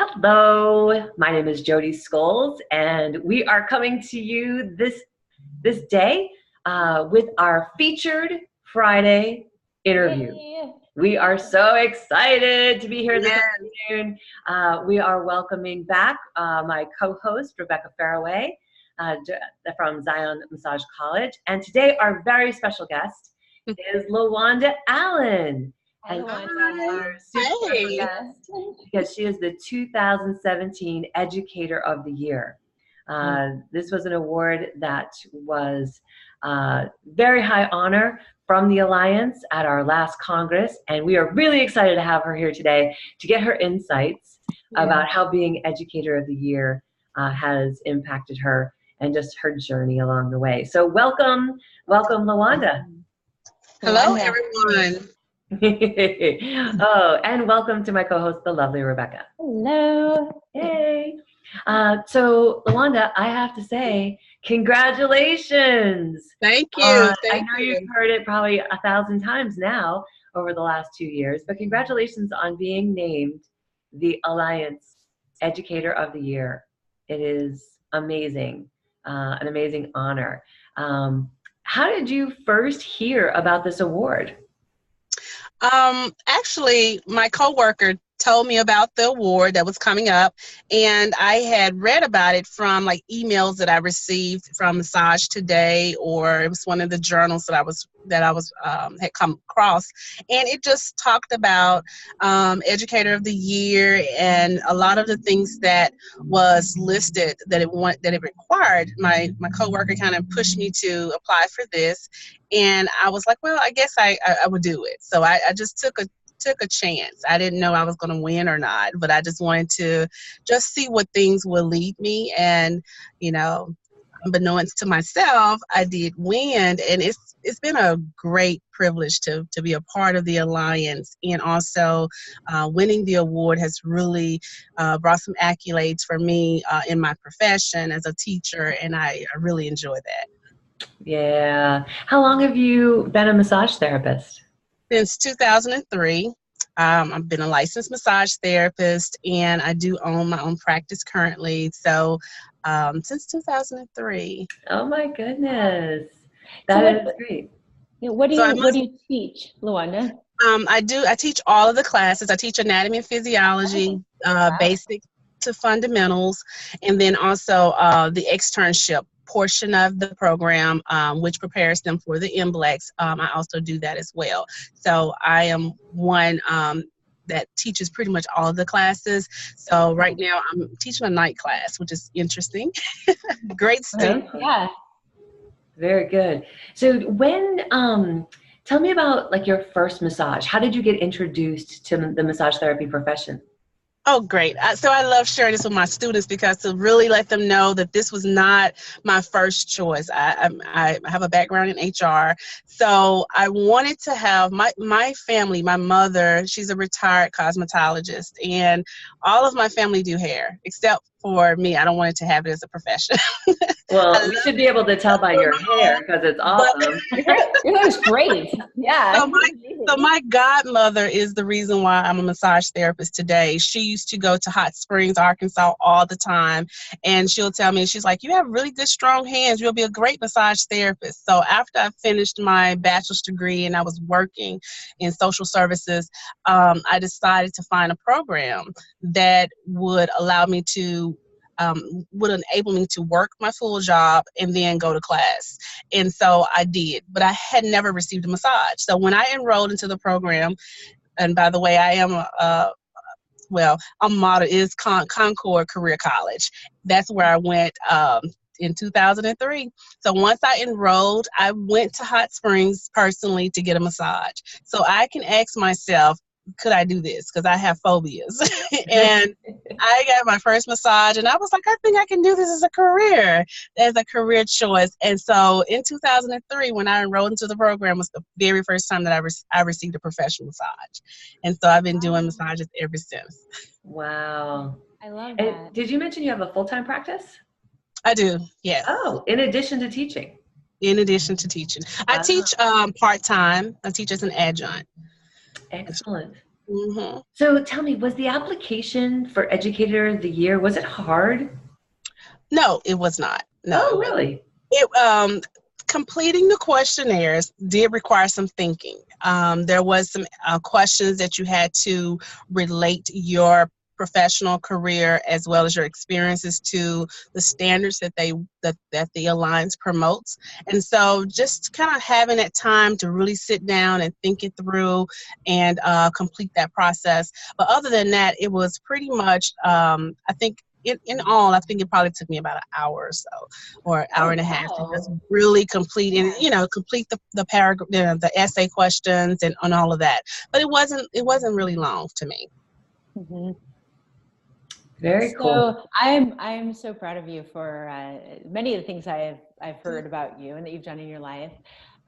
Hello, my name is Jody Scholes, and we are coming to you this day with our featured Friday interview. Yay. We are so excited to be here this Yes. afternoon. We are welcoming back my co-host, Rebecca Faraway from Zion Massage College. And today our very special guest is LaWanda Allen. Hi, And LaWanda. our super special Hey. guest because she is the 2017 Educator of the Year. This was an award that was very high honor from the Alliance at our last Congress, and we are really excited to have her here today to get her insights about how being Educator of the Year has impacted her and just her journey along the way. So welcome, LaWanda. Hello, LaWanda. everyone. Oh, and welcome to my co-host, the lovely Rebecca. Hello. Hey. So, LaWanda, I have to say, congratulations. Thank you. I Thank know you. you've heard it probably 1,000 times now over the last 2 years, but congratulations on being named the Alliance Educator of the Year. It is amazing, an amazing honor. How did you first hear about this award? Actually, my coworker told me about the award that was coming up, and I had read about it from like emails that I received from Massage Today, or it was one of the journals that I was had come across, and it just talked about Educator of the Year and a lot of the things that was listed that it required. My coworker kind of pushed me to apply for this, and I was like, well, I guess I would do it. So I just took a chance. I didn't know I was going to win or not, but I just wanted to just see what things would lead me. And, unbeknownst to myself, I did win. And it's been a great privilege to be a part of the Alliance. And also winning the award has really brought some accolades for me in my profession as a teacher. And I really enjoy that. Yeah. How long have you been a massage therapist? Since 2003. I've been a licensed massage therapist, and I do own my own practice currently. So since 2003. Oh my goodness. That is great. What do you teach, LaWanda? I teach all of the classes. I teach anatomy and physiology, basic to fundamentals, and then also the externship portion of the program, which prepares them for the MBLEX. I also do that as well. So I am one that teaches pretty much all of the classes. So right now I'm teaching a night class, which is interesting. Great student. Yeah. Very good. So tell me about like your first massage. How did you get introduced to the massage therapy profession? Oh, great. So I love sharing this with my students because to really let them know that this was not my first choice. I have a background in HR. So I wanted to have my family, my mother, she's a retired cosmetologist, and all of my family do hair, except for me. I don't want it to have it as a profession. Well, we should be able to tell by your hair because it's awesome. Your hair's great. Yeah. So my godmother is the reason why I'm a massage therapist today. She used to go to Hot Springs, Arkansas all the time. And she'll tell me, she's like, you have really good, strong hands. You'll be a great massage therapist. So after I finished my bachelor's degree and I was working in social services, I decided to find a program that would allow me to would enable me to work my full job and then go to class. And so I did, but I had never received a massage. So when I enrolled into the program, and by the way, I am a motto is Concord Career College. That's where I went in 2003. So once I enrolled, I went to Hot Springs personally to get a massage. So I can ask myself, could I do this? Because I have phobias. And I got my first massage and I was like, I think I can do this as a career choice. And so in 2003, when I enrolled into the program, was the very first time that I received a professional massage. And so I've been doing massages ever since. Wow. I love that. And did you mention you have a full-time practice? I do, yes. Oh, in addition to teaching? In addition to teaching. I teach part-time. I teach as an adjunct. Excellent. Mm-hmm. So tell me, was the application for Educator of the Year, was it hard? No, it was not. No, Oh, it wasn't. really? It, completing the questionnaires did require some thinking. There was some questions that you had to relate your professional career as well as your experiences to the standards that that the alliance promotes. And so just kind of having that time to really sit down and think it through and complete that process. But other than that, it was pretty much I think in all, I think it probably took me about an hour or so, or an hour Oh, and a half to just wow. really complete and complete the paragraph, the essay questions and all of that. But it wasn't really long to me. Mhm. Very cool. So I'm so proud of you for many of the things I've heard about you and that you've done in your life.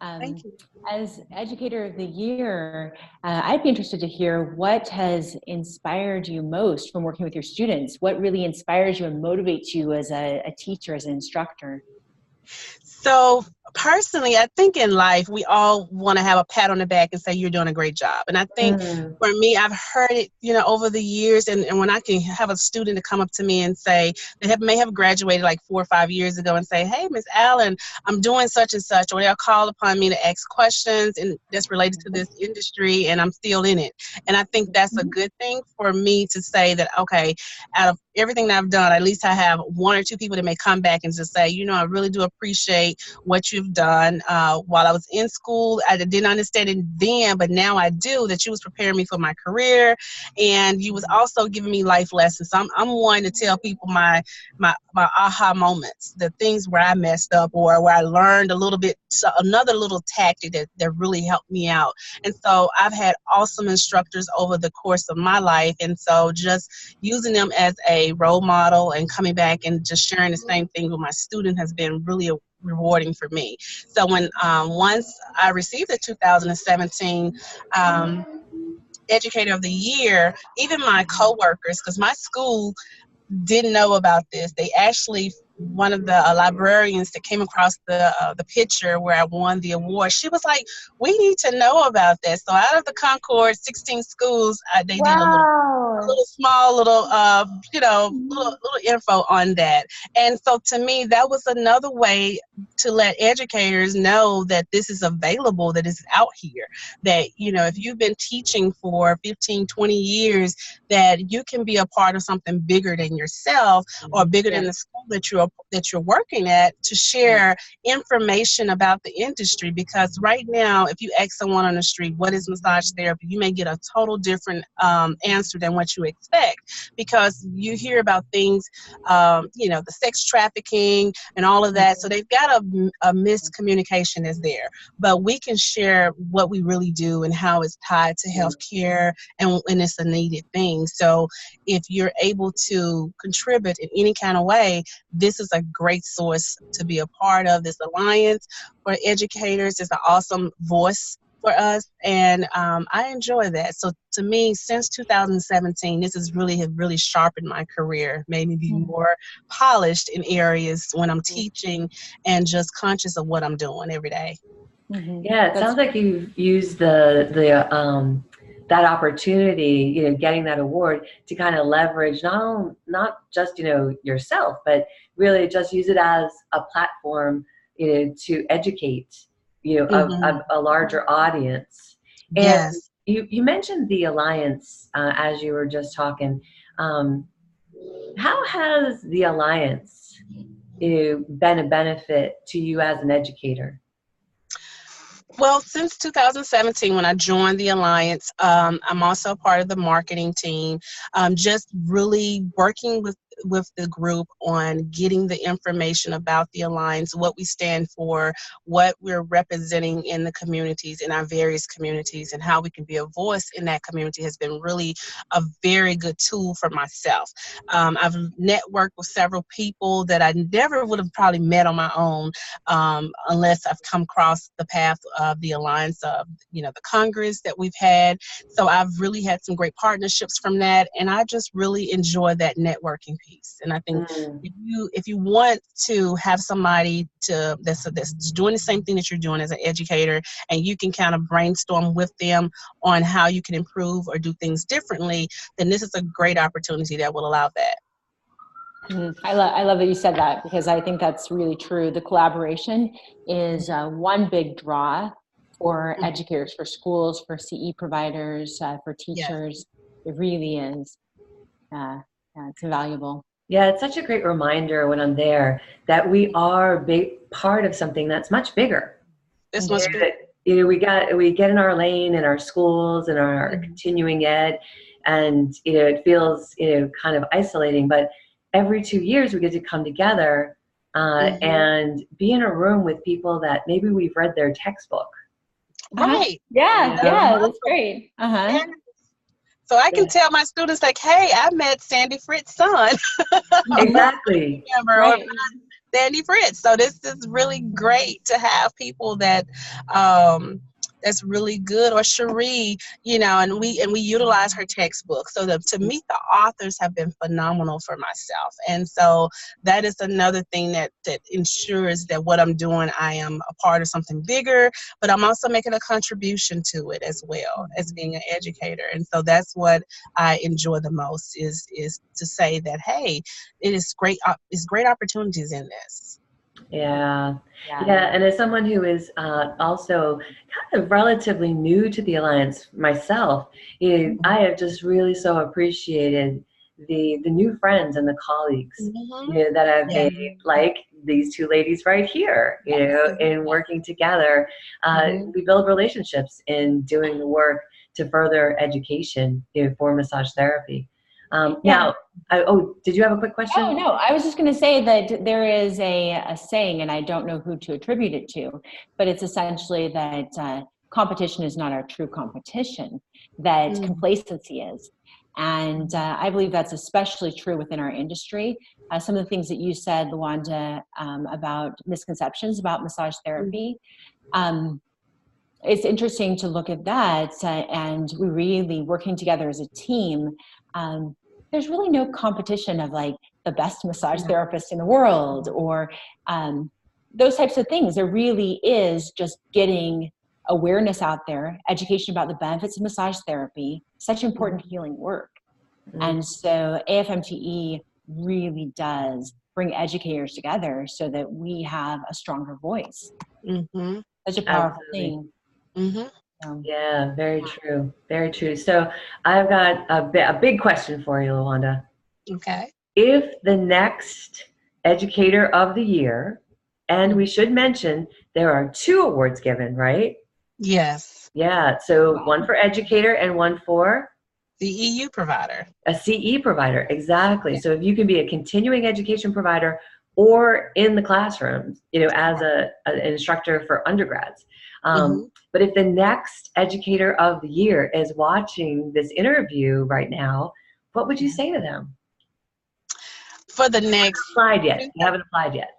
Thank Um, you. as Educator of the Year, I'd be interested to hear what has inspired you most from working with your students. What really inspires you and motivates you as a teacher, as an instructor? So personally, I think in life we all want to have a pat on the back and say you're doing a great job. And I think Mm, for me, I've heard it, over the years, and when I can have a student to come up to me and say may have graduated like 4 or 5 years ago and say, "Hey, Miss Allen, I'm doing such and such," or they'll call upon me to ask questions and that's related to this industry, and I'm still in it. And I think that's a good thing for me to say that, okay, out of everything that I've done, at least I have one or two people that may come back and just say, I really do appreciate what you've done. While I was in school, I didn't understand it then, but now I do, that you was preparing me for my career, and you was also giving me life lessons. So I'm wanting to tell people my aha moments, the things where I messed up or where I learned a little bit, so another little tactic that really helped me out. And so I've had awesome instructors over the course of my life, and so just using them as a role model and coming back and just sharing the same thing with my student has been really rewarding for me. So when once I received the 2017 Educator of the Year, even my coworkers, because my school didn't know about this. They actually, one of the librarians that came across the picture where I won the award, she was like, "We need to know about that." So out of the Concord 16 schools, they did a Wow. little small little little info on that. And so to me, that was another way to let educators know that this is available, that is out here, that if you've been teaching for 15, 20 years, that you can be a part of something bigger than yourself or bigger Yeah. than the school that you're working at, to share information about the industry. Because right now, if you ask someone on the street what is massage therapy, you may get a total different answer than what you expect, because you hear about things, the sex trafficking and all of that. So they've got a miscommunication is there. But we can share what we really do and how it's tied to healthcare, and it's a needed thing. So if you're able to contribute in any kind of way, this is a great source to be a part of. This alliance for educators is an awesome voice for us, and I enjoy that. So to me, since 2017, this has really sharpened my career, made me be more polished in areas when I'm teaching and just conscious of what I'm doing every day. Mhm. yeah, it That's sounds like you've used the that opportunity, getting that award to kind of leverage not just yourself, but really just use it as a platform, to educate, Hmm. a larger audience. And Yes. you mentioned the alliance as you were just talking. Um, how has the alliance, been a benefit to you as an educator? Well, since 2017, when I joined the Alliance, I'm also part of the marketing team, just really working with the group on getting the information about the Alliance, what we stand for, what we're representing in the communities, in our various communities, and how we can be a voice in that community has been really a very good tool for myself. I've networked with several people that I never would have probably met on my own, unless I've come across the path of the alliance of, the Congress that we've had. So I've really had some great partnerships from that, and I just really enjoy that networking piece. And I think Mm. if you want to have somebody that's doing the same thing that you're doing as an educator, and you can kind of brainstorm with them on how you can improve or do things differently, then this is a great opportunity that will allow that. I love that you said that, because I think that's really true. The collaboration is one big draw for educators, for schools, for CE providers, for Yes. teachers. It really is. It's invaluable. Yeah, it's such a great reminder when I'm there that we are a big part of something that's much bigger. This You must know, be. we get in our lane in our schools and our continuing ed, and it feels kind of isolating. But every 2 years we get to come together and be in a room with people that maybe we've read their textbook. Right. Yeah, You know? that's great. Yeah. So I can tell my students, like, hey, I met Sandy Fritz's son. Exactly. Right. Sandy Fritz. So this is really great to have people that that's really good, or Cherie, and we utilize her textbook. So to meet the authors have been phenomenal for myself. And so that is another thing that ensures that what I'm doing, I am a part of something bigger, but I'm also making a contribution to it as well as being an educator. And so that's what I enjoy the most is to say that, hey, it's great opportunities in this. Yeah. And as someone who is also kind of relatively new to the Alliance myself, I have just really so appreciated the new friends and the colleagues that I've made, like these two ladies right here, in working together. We build relationships in doing the work to further education for massage therapy. Now, did you have a quick question? Oh, no, I was just going to say that there is a saying, and I don't know who to attribute it to, but it's essentially that competition is not our true competition, that complacency is. And I believe that's especially true within our industry. Some of the things that you said, LaWanda, about misconceptions about massage therapy, it's interesting to look at that, and we really working together as a team. There's really no competition of like the best massage therapist in the world, or those types of things. There really is just getting awareness out there, education about the benefits of massage therapy, such important healing work. And so AFMTE really does bring educators together so that we have a stronger voice. Such a powerful thing. Yeah, very true. Very true. So I've got a big question for you, LaWanda. Okay. If the next Educator of the Year, and we should mention there are 2 awards given, right? Yes. Yeah. So one for educator and one for the EU provider. A CE provider. Exactly. So if you can be a continuing education provider or in the classrooms, as an instructor for undergrads. But if the next Educator of the Year is watching this interview right now, what would you say to them? For the next... You haven't applied yet.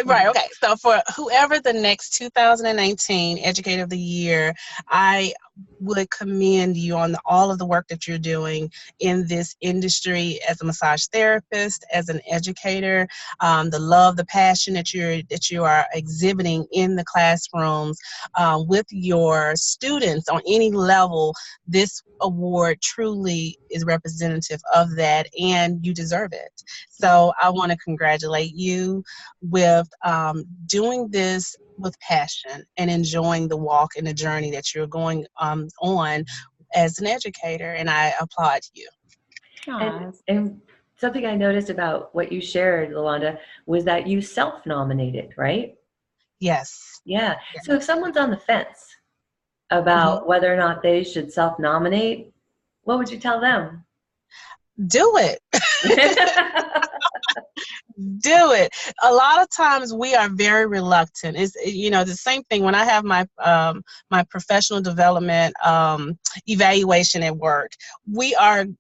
Right, okay. So for whoever the next 2019 Educator of the Year, I would commend you on all of the work that you're doing in this industry as a massage therapist, as an educator, the love, the passion that you are exhibiting in the classrooms with your students on any level. This award truly is representative of that, and you deserve it. So I want to congratulate you with doing this with passion and enjoying the walk and the journey that you're going on as an educator, and I applaud you. And something I noticed about what you shared, LaWanda, was that you self-nominated, right? Yes. Yeah. So if someone's on the fence about whether or not they should self-nominate, what would you tell them? Do it. Do it. A lot of times we are very reluctant. It's, you know, the same thing when I have my my professional development evaluation at work. We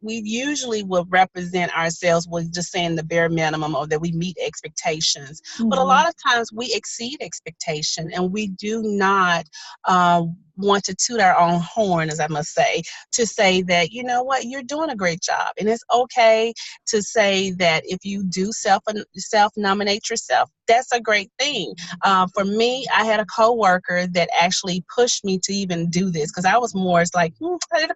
usually will represent ourselves with just saying the bare minimum, or that we meet expectations. But a lot of times we exceed expectation, and we do not want to toot our own horn, as I must say, to say that, you know what, you're doing a great job, and it's okay to say that if you do self nominate yourself, that's a great thing. For me, I had a coworker that actually pushed me to even do this, because I was more, it's like,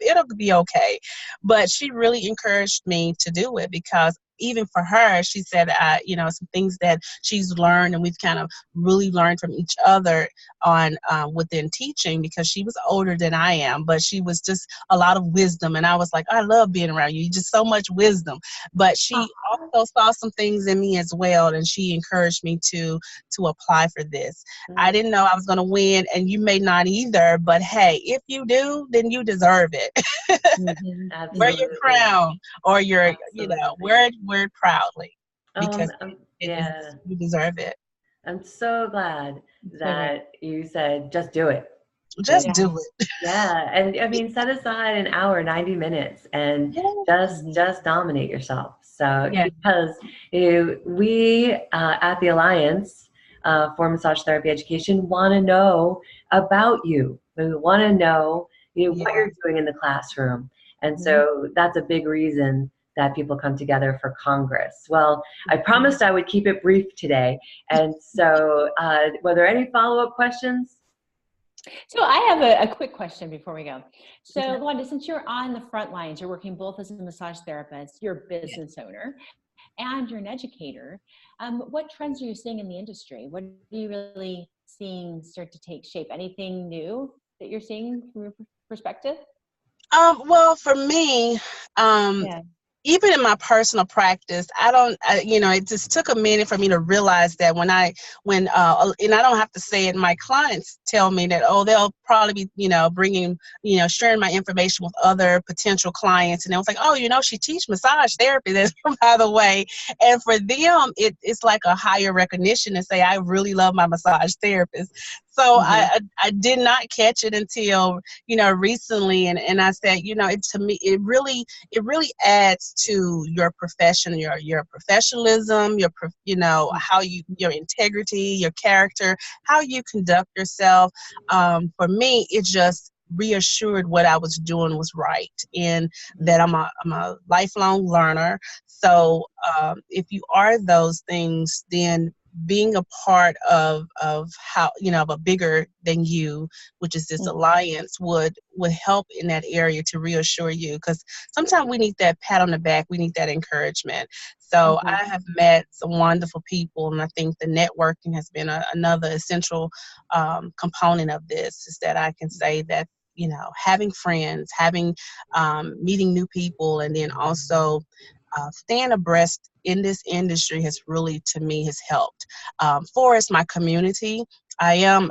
it'll be okay. But she really encouraged me to do it, because even for her, she said, you know, some things that she's learned, and we've kind of really learned from each other on within teaching, because she was older than I am, but she was just a lot of wisdom. And I was like, I love being around you. Just so much wisdom. But she also saw some things in me as well, and she encouraged me to apply for this. I didn't know I was going to win, and you may not either, but hey, if you do, then you deserve it. Wear your crown, or your, you know, wear it proudly, because Yeah. you deserve it. I'm so glad that you said, just do it. Just do it. Yeah. And I mean, set aside an hour, 90 minutes, and just dominate yourself. So, because we at the Alliance for Massage Therapy Education want to know about you. We want to know, what you're doing in the classroom. And so that's a big reason that people come together for Congress. Well, I promised I would keep it brief today. And so were there any follow-up questions? So I have a quick question before we go. So LaWanda, since you're on the front lines, you're working both as a massage therapist, you're a business owner, and you're an educator, what trends are you seeing in the industry? What are you really seeing start to take shape? Anything new that you're seeing from your perspective? Well, for me, even in my personal practice, you know, it just took a minute for me to realize that when and I don't have to say it, my clients tell me that, oh, they'll probably be, you know, bringing, you know, sharing my information with other potential clients. And it was like, oh, you know, she teaches massage therapy, that's, by the way. And for them, it's like a higher recognition to say, I really love my massage therapist. So I did not catch it until, you know, recently. And I said, you know, to me, it really adds to your profession, your professionalism, you know, how your integrity, your character, how you conduct yourself. For me, it just reassured what I was doing was right, and that I'm a lifelong learner. So if you are those things, then being a part of how, you know, of a bigger than you, which is this alliance, would help in that area to reassure you, because sometimes we need that pat on the back, we need that encouragement. So I have met some wonderful people, and I think the networking has been another essential component of this, is that I can say that, you know, having friends, meeting new people, and then also staying abreast in this industry has really, to me, has helped. For us, my community, I am,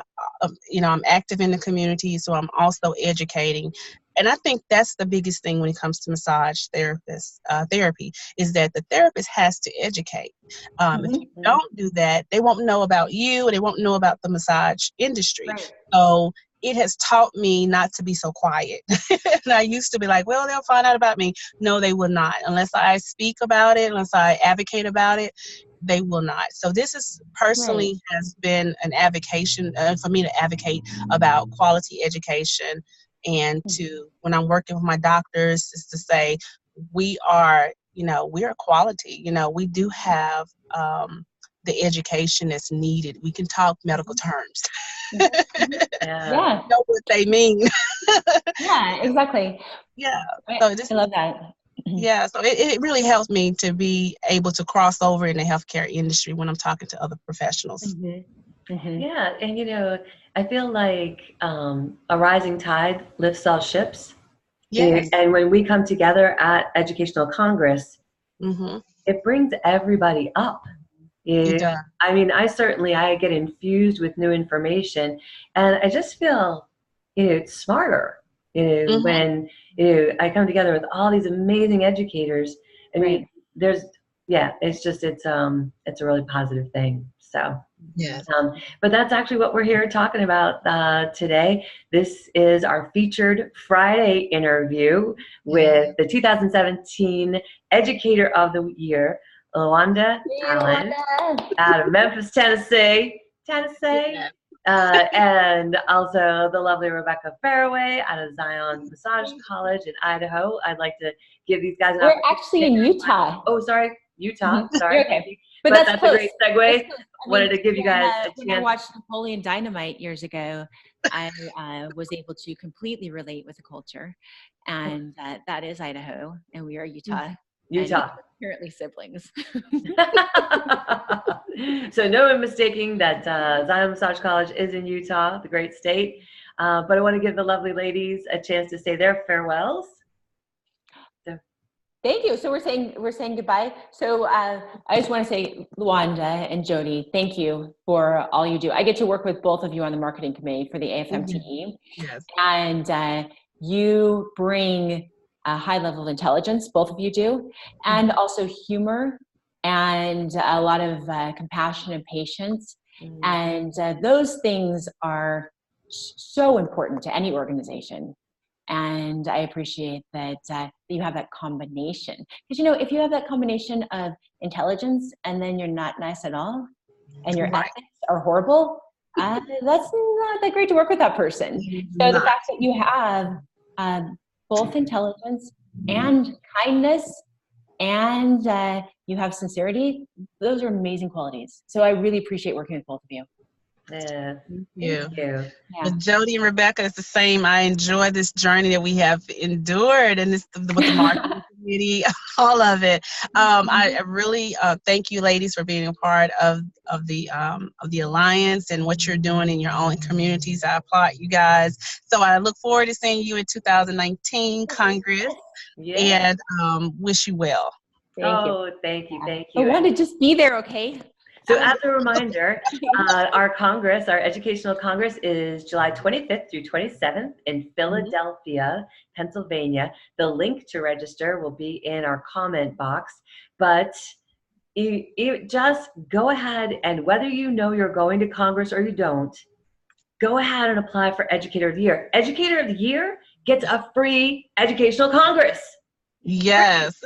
you know, I'm active in the community, so I'm also educating. And I think that's the biggest thing when it comes to massage therapy, is that the therapist has to educate. If you don't do that, they won't know about you, and they won't know about the massage industry. So it has taught me not to be so quiet. And I used to be like, well, they'll find out about me. No, they will not. Unless I speak about it, unless I advocate about it, they will not. So this is personally has been an advocation for me to advocate about quality education, and to, when I'm working with my doctors, is to say, we are, you know, we are quality. You know, we do have the education that's needed. We can talk medical terms. Know what they mean. Yeah, exactly. Yeah. So I love that. Yeah, so it really helps me to be able to cross over in the healthcare industry when I'm talking to other professionals. Yeah, and you know, I feel like a rising tide lifts all ships. Yes. And when we come together at Educational Congress, it brings everybody up. It does. I mean, I get infused with new information, and I just feel, it's smarter. When I come together with all these amazing educators. I mean, there's Yeah, it's a really positive thing. So. Yes. But that's actually what we're here talking about today. This is our featured Friday interview with the 2017 Educator of the Year, LaWanda Allen, out of Memphis, Tennessee, Yeah. and also the lovely Rebecca Fairway out of Zion Massage College in Idaho. I'd like to give these guys an We're opportunity. actually in Utah. Oh, sorry, Utah. Sorry, You're okay. thank you. But But that's that's close. a great segue. That's close. Wanted to give you guys a when I chance. watched Napoleon Dynamite years ago, I was able to completely relate with the culture, and that is Idaho, and we are Utah. Utah. And apparently siblings. So no one mistaking that Zion Massage College is in Utah, the great state. But I want to give the lovely ladies a chance to say their farewells. So. Thank you. So we're saying goodbye. So I just want to say, LaWanda and Jody, thank you for all you do. I get to work with both of you on the marketing committee for the AFMTE, Yes. and you bring a high level of intelligence, both of you do, and also humor and a lot of compassion and patience. And those things are so important to any organization. And I appreciate that you have that combination. Because, you know, if you have that combination of intelligence and then you're not nice at all, and your ethics are horrible, that's not that great to work with that person. So the fact that you have both intelligence and kindness and you have sincerity, those are amazing qualities. So I really appreciate working with both of you. Yeah, Thank you. Yeah. With Jody and Rebecca, it's the same. I enjoy this journey that we have endured, and this with the marketing community, all of it. I really thank you, ladies, for being a part of the alliance and what you're doing in your own communities. I applaud you guys. So I look forward to seeing you in 2019 Congress, and wish you well. Thank you. Thank you, thank I you. want to just be there, okay? So as a reminder, our Congress, our Educational Congress is July 25th through 27th in Philadelphia, Pennsylvania. The link to register will be in our comment box, but you just go ahead, and whether you know you're going to Congress or you don't, go ahead and apply for Educator of the Year. Educator of the Year gets a free Educational Congress. Yes.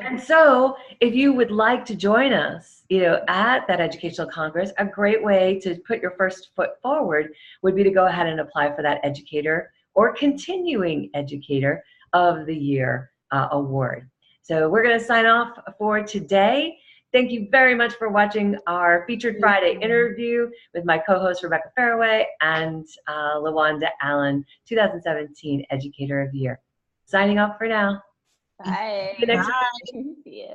And so if you would like to join us, you know, at that Educational Congress, a great way to put your first foot forward would be to go ahead and apply for that Educator or Continuing Educator of the Year award. So we're going to sign off for today. Thank you very much for watching our Featured Friday interview with my co-host Rebecca Fairway and LaWanda Allen, 2017 Educator of the Year. Signing off for now. Bye. See you next Bye. Yeah.